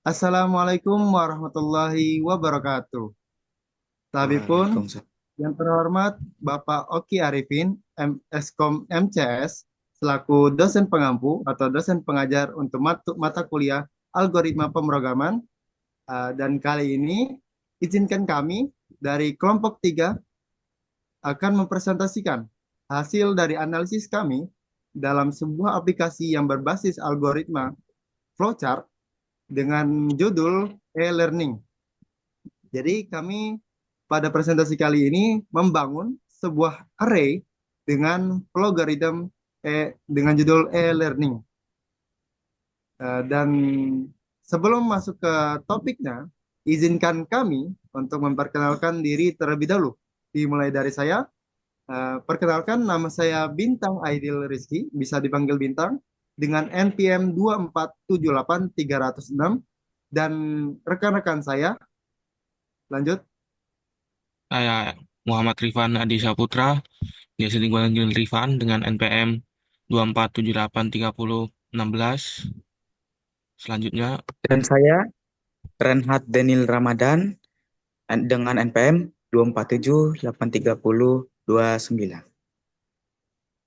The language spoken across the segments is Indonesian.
Assalamualaikum warahmatullahi wabarakatuh. Tabipun Waalaikumsalam. yang terhormat Bapak Oki Arifin, Eskom MCS, selaku dosen pengampu atau dosen pengajar untuk mata kuliah algoritma pemrograman. Dan kali ini izinkan kami dari kelompok 3 akan mempresentasikan hasil dari analisis kami dalam sebuah aplikasi yang berbasis algoritma flowchart dengan judul e-learning. Jadi kami pada presentasi kali ini membangun sebuah array dengan logaritma dengan judul e-learning. Dan sebelum masuk ke topiknya, izinkan kami untuk memperkenalkan diri terlebih dahulu. Dimulai dari saya. Perkenalkan, nama saya Bintang Aidil Rizky, bisa dipanggil Bintang, dengan NPM 2478306, dan rekan-rekan saya, lanjut. Saya Muhammad Rifan Adi Saputra, biasa dipanggil Rifan dengan NPM 2478316. Selanjutnya, Dan saya Renhat Daniel Ramadan dengan NPM 2478329.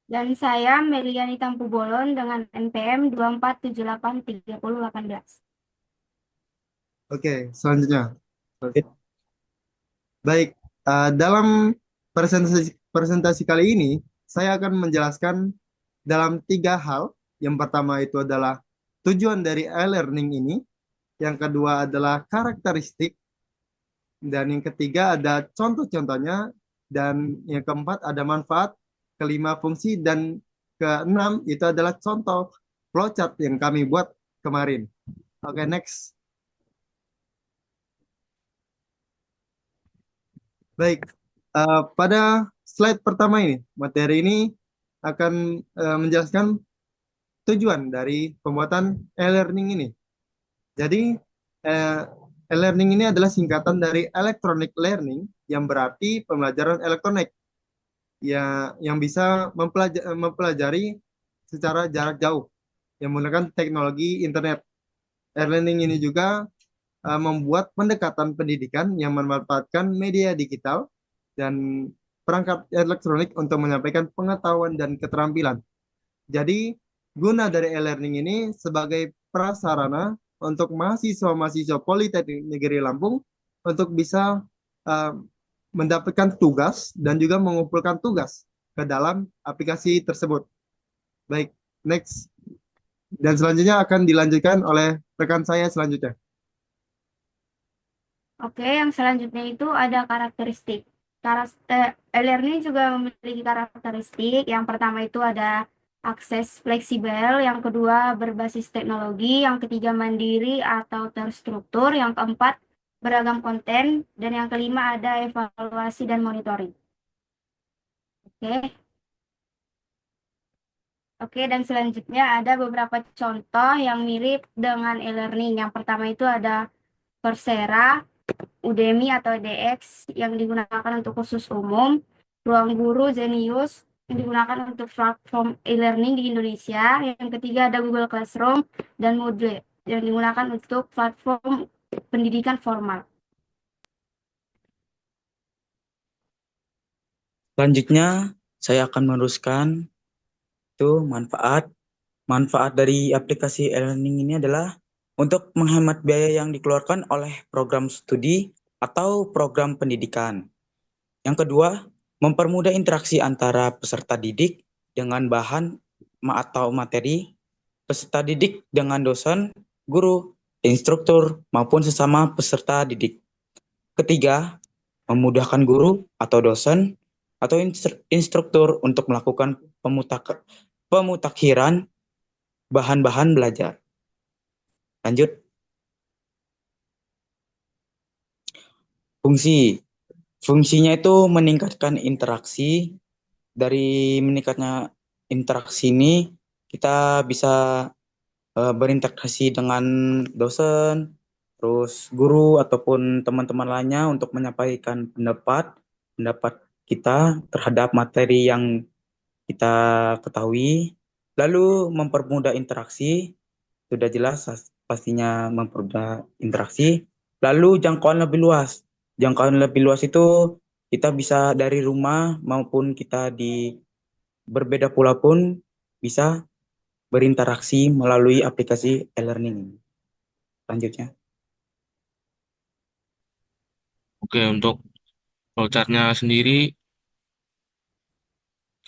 Dan saya Meliani Tampu Bolon dengan NPM 24783018. Oke, selanjutnya. Baik, dalam presentasi kali ini, saya akan menjelaskan dalam 3 hal. Yang pertama itu adalah tujuan dari e-learning ini, yang kedua adalah karakteristik, dan yang ketiga ada contoh-contohnya, dan yang keempat ada manfaat, kelima fungsi, dan keenam itu adalah contoh flowchart yang kami buat kemarin. Oke, next. Baik, pada slide pertama ini, materi ini akan menjelaskan tujuan dari pembuatan e-learning ini. Jadi, eh, e-learning ini adalah singkatan dari electronic learning, yang berarti pembelajaran elektronik, ya, yang bisa mempelajari secara jarak jauh yang menggunakan teknologi internet. E-learning ini juga membuat pendekatan pendidikan yang memanfaatkan media digital dan perangkat elektronik untuk menyampaikan pengetahuan dan keterampilan. Jadi, guna dari e-learning ini sebagai prasarana untuk mahasiswa-mahasiswa Politeknik Negeri Lampung untuk bisa uh, mendapatkan tugas dan juga mengumpulkan tugas ke dalam aplikasi tersebut. Baik, next. Dan selanjutnya akan dilanjutkan oleh rekan saya selanjutnya. Oke, yang selanjutnya itu ada karakteristik. E-learning juga memiliki karakteristik. Yang pertama itu ada akses fleksibel, yang kedua berbasis teknologi, yang ketiga mandiri atau terstruktur, yang keempat beragam konten, dan yang kelima ada evaluasi dan monitoring. Oke. Oke, dan selanjutnya ada beberapa contoh yang mirip dengan e-learning. Yang pertama itu ada Coursera, Udemy atau edX yang digunakan untuk khusus umum, Ruang Guru, Zenius yang digunakan untuk platform e-learning di Indonesia. Yang ketiga ada Google Classroom dan Moodle yang digunakan untuk platform pendidikan formal. Selanjutnya, saya akan meneruskan itu manfaat. Manfaat dari aplikasi e-learning ini adalah untuk menghemat biaya yang dikeluarkan oleh program studi atau program pendidikan. Yang kedua, mempermudah interaksi antara peserta didik dengan bahan atau materi, peserta didik dengan dosen, guru, instruktur, maupun sesama peserta didik. Ketiga, memudahkan guru atau dosen atau instruktur untuk melakukan pemutakhiran bahan-bahan belajar. Lanjut, fungsi. Fungsinya itu meningkatkan interaksi. Dari meningkatnya interaksi ini, kita bisa berinteraksi dengan dosen, terus guru ataupun teman-teman lainnya untuk menyampaikan pendapat kita terhadap materi yang kita ketahui. Lalu mempermudah interaksi, sudah jelas pastinya mempermudah interaksi. Lalu jangkauan lebih luas. Jangkauan lebih luas itu kita bisa dari rumah maupun kita di berbeda pulau pun bisa berinteraksi melalui aplikasi e-learning. Selanjutnya. Oke, untuk flowchart-nya sendiri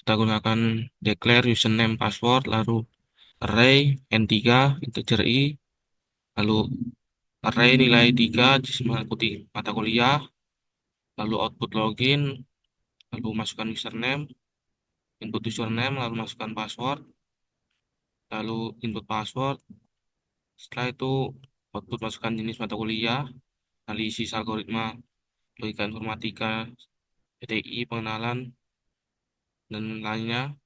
kita gunakan declare username password, lalu array n3 integer i, lalu array nilai 3 mengikuti mata kuliah, lalu output login, lalu masukkan username, input username, lalu masukkan password, lalu input password. Setelah itu output masukkan jenis mata kuliah, analisis algoritma, logika informatika, PTI, pengenalan, dan lainnya.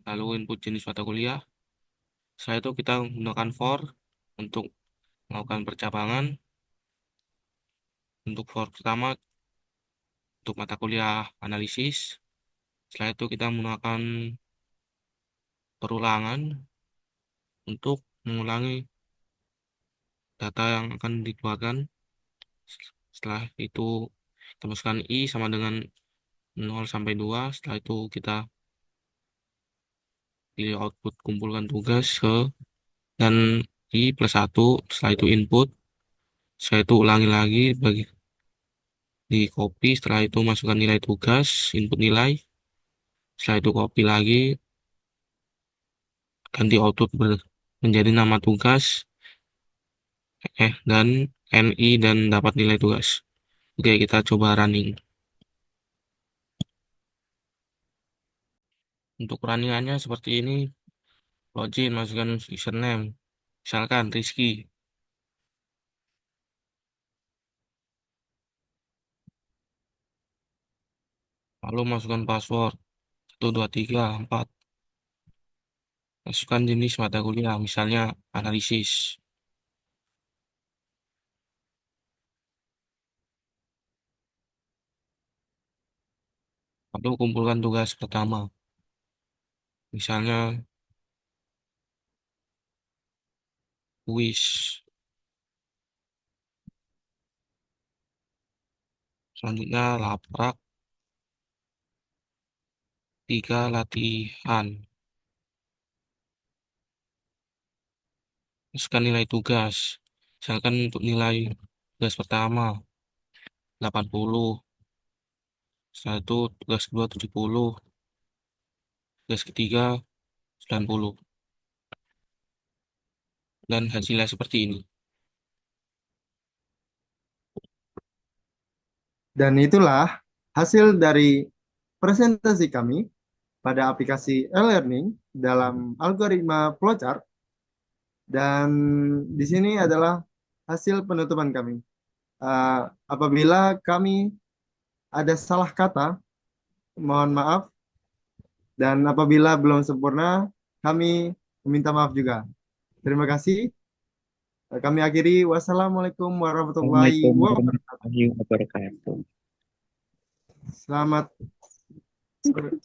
Lalu input jenis mata kuliah. Setelah itu kita menggunakan for untuk melakukan percabangan. Untuk for pertama untuk mata kuliah analisis. Setelah itu kita menggunakan perulangan untuk mengulangi data yang akan dikeluarkan. Setelah itu kita masukkan i sama dengan 0 sampai 2. Setelah itu kita pilih output kumpulkan tugas ke dan i plus 1. Setelah itu input. Setelah itu ulangi lagi di copy. Setelah itu masukkan nilai tugas, input nilai. Setelah itu copy lagi, ganti output menjadi nama tugas dan ni dan dapat nilai tugas. Oke, kita coba running. Untuk runningannya seperti ini. Login, masukkan username. Misalkan Rizky. Lalu masukkan password 1234. Masukkan jenis mata kuliah, misalnya analisis. Lalu kumpulkan tugas pertama. Misalnya kuis. Selanjutnya laprak 3 latihan. Masukkan nilai tugas. Misalkan untuk nilai tugas pertama 80. Setelah itu tugas kedua 70. Tugas ketiga 90. Dan hasilnya seperti ini. Dan itulah hasil dari presentasi kami pada aplikasi e-learning dalam algoritma flowchart. Dan di sini adalah hasil penutupan kami. Apabila kami ada salah kata, mohon maaf. Dan apabila belum sempurna, kami meminta maaf juga. Terima kasih. Kami akhiri. Wassalamualaikum warahmatullahi Assalamualaikum wabarakatuh. warahmatullahi wabarakatuh. Selamat sore.